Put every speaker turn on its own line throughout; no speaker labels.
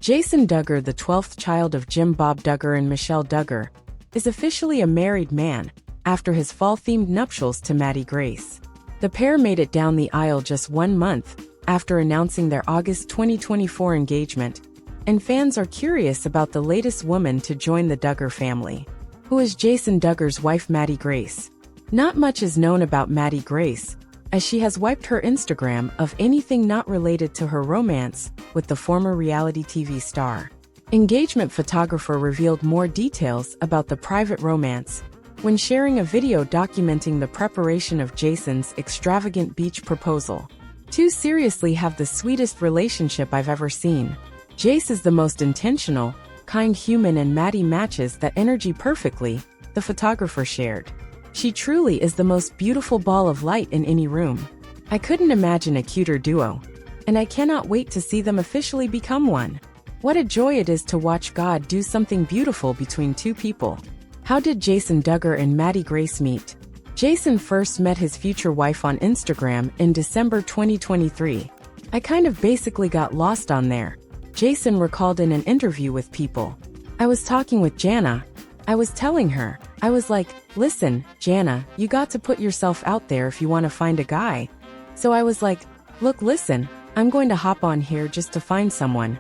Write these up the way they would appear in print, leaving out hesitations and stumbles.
Jason Duggar, the 12th child of Jim Bob Duggar and Michelle Duggar, is officially a married man after his fall-themed nuptials to Maddie Grace. The pair made it down the aisle just 1 month after announcing their August 2024 engagement, and fans are curious about the latest woman to join the Duggar family. Who is Jason Duggar's wife, Maddie Grace? Not much is known about Maddie Grace, as she has wiped her Instagram of anything not related to her romance with the former reality TV star. Engagement photographer revealed more details about the private romance when sharing a video documenting the preparation of Jason's extravagant beach proposal. "Two seriously have the sweetest relationship I've ever seen. Jace is the most intentional, kind human, and Maddie matches that energy perfectly," the photographer shared. "She truly is the most beautiful ball of light in any room. I couldn't imagine a cuter duo, and I cannot wait to see them officially become one. What a joy it is to watch God do something beautiful between two people." How did Jason Duggar and Maddie Grace meet? Jason first met his future wife on Instagram in December 2023. "I kind of basically got lost on there," Jason recalled in an interview with People. "I was talking with Jana. I was telling her, I was like, listen, Jana, you got to put yourself out there if you want to find a guy. So I was like, look, listen, I'm going to hop on here just to find someone,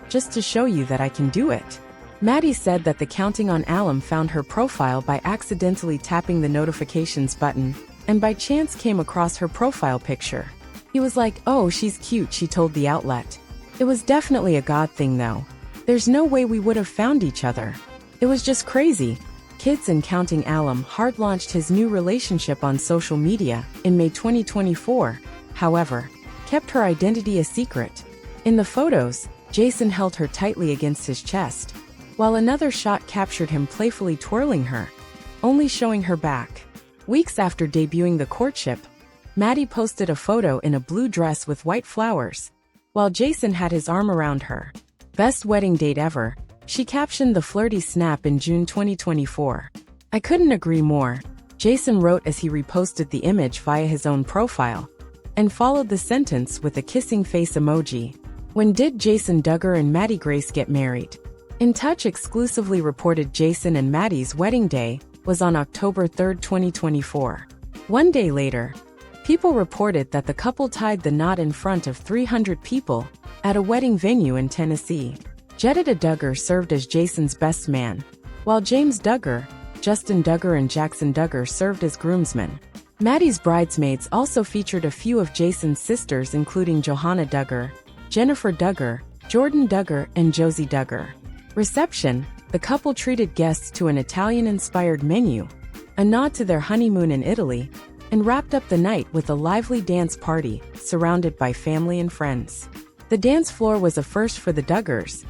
just to show you that I can do it." Maddie said that the Counting on alum found her profile by accidentally tapping the notifications button, and by chance came across her profile picture. He was like, "Oh, she's cute," she told the outlet. "It was definitely a God thing though. There's no way we would have found each other. It was just crazy." Kids and Counting alum hard launched his new relationship on social media in May 2024, however, kept her identity a secret. In the photos, Jason held her tightly against his chest, while another shot captured him playfully twirling her, only showing her back. Weeks after debuting the Courtship, Maddie posted a photo in a blue dress with white flowers, while Jason had his arm around her. "Best wedding date ever," she captioned the flirty snap in June 2024. "I couldn't agree more," Jason wrote as he reposted the image via his own profile, and followed the sentence with a kissing face emoji. When did Jason Duggar and Maddie Grace get married? In Touch exclusively reported Jason and Maddie's wedding day was on October 3, 2024. 1 day later, People reported that the couple tied the knot in front of 300 people at a wedding venue in Tennessee. Jedediah Duggar served as Jason's best man, while James Duggar, Justin Duggar, and Jackson Duggar served as groomsmen. Maddie's bridesmaids also featured a few of Jason's sisters, including Johanna Duggar, Jennifer Duggar, Jordan Duggar, and Josie Duggar. Reception: the couple treated guests to an Italian-inspired menu, a nod to their honeymoon in Italy, and wrapped up the night with a lively dance party, surrounded by family and friends. The dance floor was a first for the Duggars,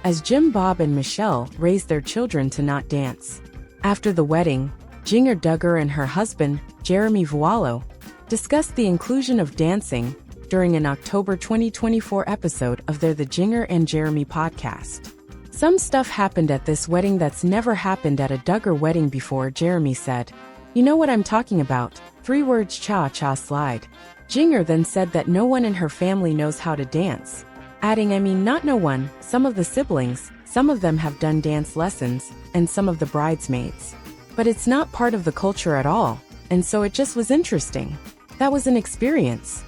as Jim Bob and Michelle raised their children to not dance. After the wedding, Jinger Duggar and her husband, Jeremy Vuolo, discussed the inclusion of dancing during an October 2024 episode of their The Jinger and Jeremy podcast. "Some stuff happened at this wedding that's never happened at a Duggar wedding before," Jeremy said. "You know what I'm talking about. 3 words, cha-cha slide." Jinger then said that no one in her family knows how to dance, adding, "I mean, not no one, some of the siblings, some of them have done dance lessons, and some of the bridesmaids. But it's not part of the culture at all, and so it just was interesting. That was an experience."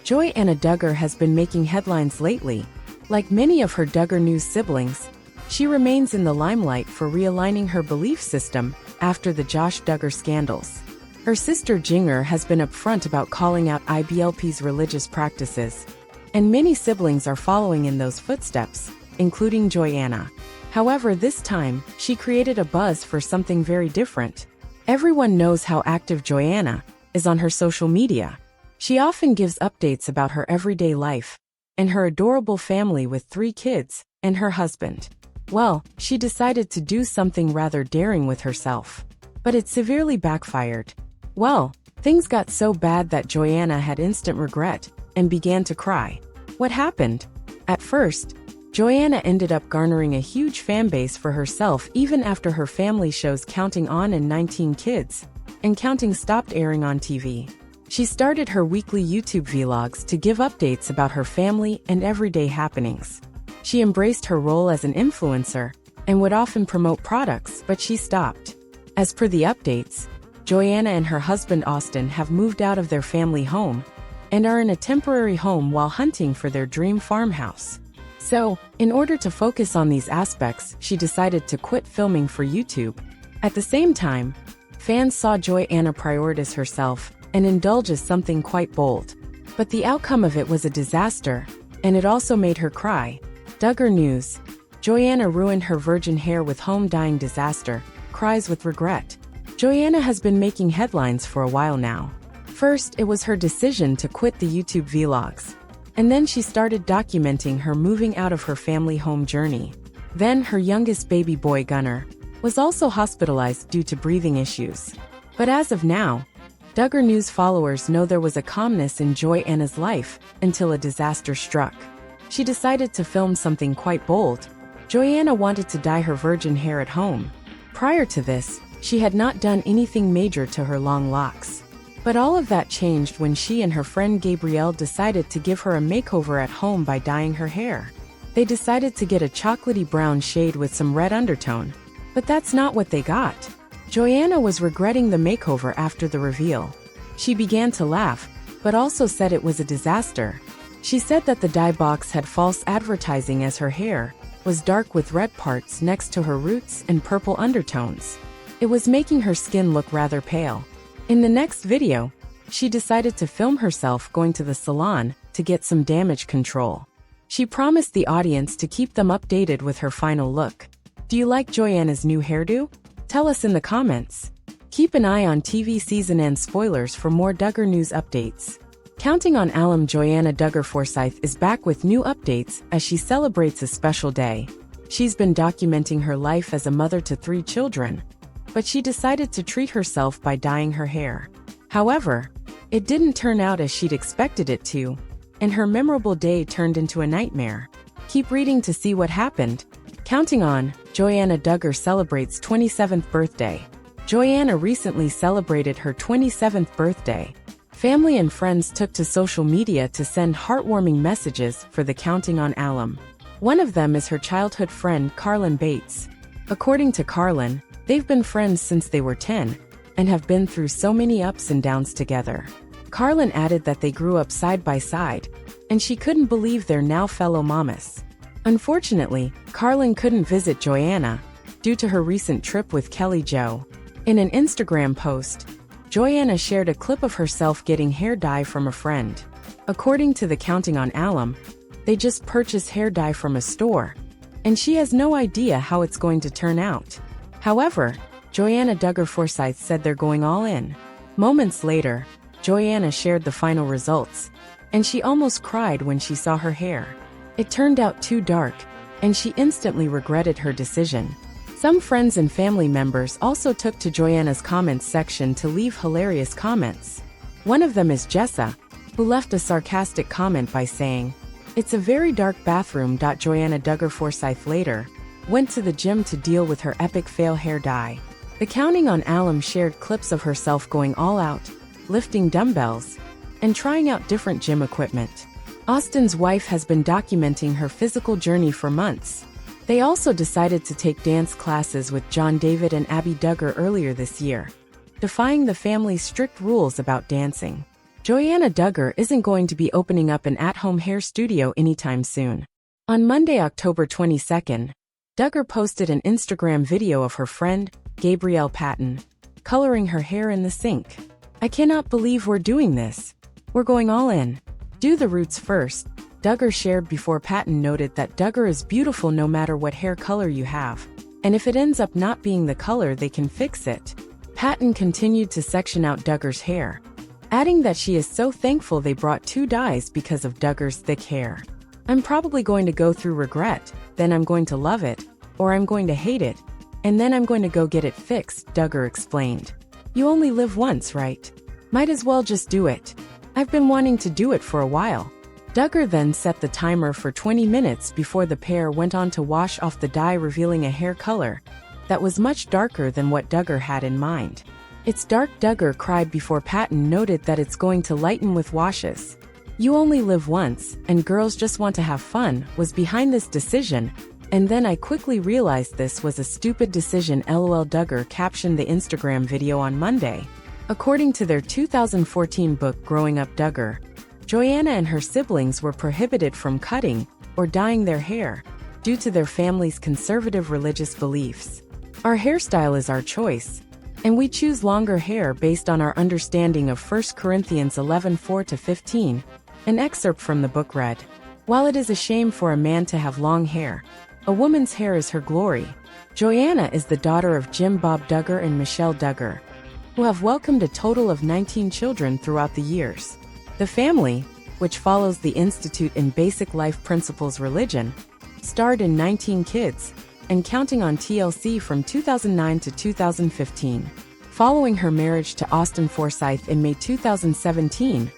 Joy-Anna Duggar has been making headlines lately. Like many of her Duggar News siblings, she remains in the limelight for realigning her belief system after the Josh Duggar scandals. Her sister Jinger has been upfront about calling out IBLP's religious practices, and many siblings are following in those footsteps, including Joy-Anna. However, this time, she created a buzz for something very different. Everyone knows how active Joy-Anna is on her social media. She often gives updates about her everyday life and her adorable family with 3 kids and her husband. Well, she decided to do something rather daring with herself, but it severely backfired. Well, things got so bad that Joy-Anna had instant regret and began to cry. What happened? At first, Joy-Anna ended up garnering a huge fanbase for herself even after her family shows Counting On and 19 Kids and Counting stopped airing on TV. She started her weekly YouTube vlogs to give updates about her family and everyday happenings. She embraced her role as an influencer and would often promote products, but she stopped. As per the updates, Joanna and her husband Austin have moved out of their family home and are in a temporary home while hunting for their dream farmhouse. So, in order to focus on these aspects, she decided to quit filming for YouTube. At the same time, fans saw Joanna prioritize herself and indulge in something quite bold. But the outcome of it was a disaster, and it also made her cry. Duggar News. Joanna ruined her virgin hair with home dyeing disaster, cries with regret. Joanna has been making headlines for a while now. First, it was her decision to quit the YouTube vlogs. And then she started documenting her moving out of her family home journey. Then her youngest baby boy Gunnar was also hospitalized due to breathing issues. But as of now, Duggar News followers know there was a calmness in Joanna's life until a disaster struck. She decided to film something quite bold. Joanna wanted to dye her virgin hair at home. Prior to this, she had not done anything major to her long locks. But all of that changed when she and her friend Gabrielle decided to give her a makeover at home by dyeing her hair. They decided to get a chocolatey brown shade with some red undertone. But that's not what they got. Joanna was regretting the makeover after the reveal. She began to laugh, but also said it was a disaster. She said that the dye box had false advertising as her hair was dark with red parts next to her roots and purple undertones. It was making her skin look rather pale. In the next video, she decided to film herself going to the salon to get some damage control. She promised the audience to keep them updated with her final look. Do you like Joanna's new hairdo? Tell us in the comments. Keep an eye on TV season end spoilers for more Duggar News updates. Counting on alum Joanna Duggar Forsyth is back with new updates as she celebrates a special day. She's been documenting her life as a mother to 3 children, but she decided to treat herself by dyeing her hair. However, it didn't turn out as she'd expected it to, and her memorable day turned into a nightmare. Keep reading to see what happened. Counting on, Joanna Duggar celebrates 27th birthday. Joanna recently celebrated her 27th birthday. Family and friends took to social media to send heartwarming messages for the Counting on alum. One of them is her childhood friend Carlin Bates. According to Carlin, they've been friends since they were 10 and have been through so many ups and downs together. Carlin added that they grew up side by side, and she couldn't believe they're now fellow mamas. Unfortunately, Carlin couldn't visit Joanna due to her recent trip with Kelly Jo. In an Instagram post, Joanna shared a clip of herself getting hair dye from a friend. According to the Counting on alum, they just purchased hair dye from a store, and she has no idea how it's going to turn out. However, Joanna Duggar Forsyth said they're going all in. Moments later, Joanna shared the final results, and she almost cried when she saw her hair. It turned out too dark, and she instantly regretted her decision. Some friends and family members also took to Joanna's comments section to leave hilarious comments. One of them is Jessa, who left a sarcastic comment by saying, "It's a very dark bathroom." Joanna Duggar Forsyth later went to the gym to deal with her epic fail hair dye. The Counting on alum shared clips of herself going all out, lifting dumbbells, and trying out different gym equipment. Austin's wife has been documenting her physical journey for months. They also decided to take dance classes with John David and Abby Duggar earlier this year, defying the family's strict rules about dancing. Joanna Duggar isn't going to be opening up an at-home hair studio anytime soon. On Monday, October 22nd, Duggar posted an Instagram video of her friend, Gabrielle Patton, coloring her hair in the sink. "I cannot believe we're doing this. We're going all in. Do the roots first," Duggar shared before Patton noted that Duggar is beautiful no matter what hair color you have, and if it ends up not being the color they can fix it. Patton continued to section out Duggar's hair, adding that she is so thankful they brought 2 dyes because of Duggar's thick hair. "I'm probably going to go through regret, then I'm going to love it, or I'm going to hate it, and then I'm going to go get it fixed," Duggar explained. "You only live once, right? Might as well just do it. I've been wanting to do it for a while." Duggar then set the timer for 20 minutes before the pair went on to wash off the dye, revealing a hair color that was much darker than what Duggar had in mind. "It's dark," Duggar cried before Patton noted that it's going to lighten with washes. "You only live once, and girls just want to have fun" was behind this decision, and then I quickly realized this was a stupid decision. LOL. Duggar captioned the Instagram video on Monday. According to their 2014 book Growing Up Duggar, Joanna and her siblings were prohibited from cutting or dyeing their hair due to their family's conservative religious beliefs. "Our hairstyle is our choice, and we choose longer hair based on our understanding of 1 Corinthians 11:4-15, an excerpt from the book read. "While it is a shame for a man to have long hair, a woman's hair is her glory." Joanna is the daughter of Jim Bob Duggar and Michelle Duggar, who have welcomed a total of 19 children throughout the years. The family, which follows the Institute in Basic Life Principles religion, starred in 19 Kids, and counting on TLC from 2009 to 2015. Following her marriage to Austin Forsyth in May 2017,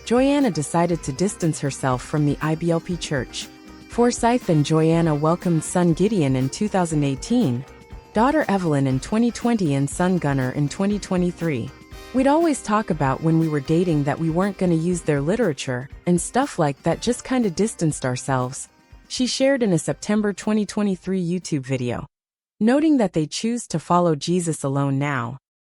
Joanna decided to distance herself from the IBLP church. Forsyth and Joanna welcomed son Gideon in 2018, daughter Evelyn in 2020 and son Gunnar in 2023. "We'd always talk about when we were dating that we weren't gonna use their literature, and stuff like that, just kinda distanced ourselves," she shared in a September 2023 YouTube video, noting that they choose to follow Jesus alone now.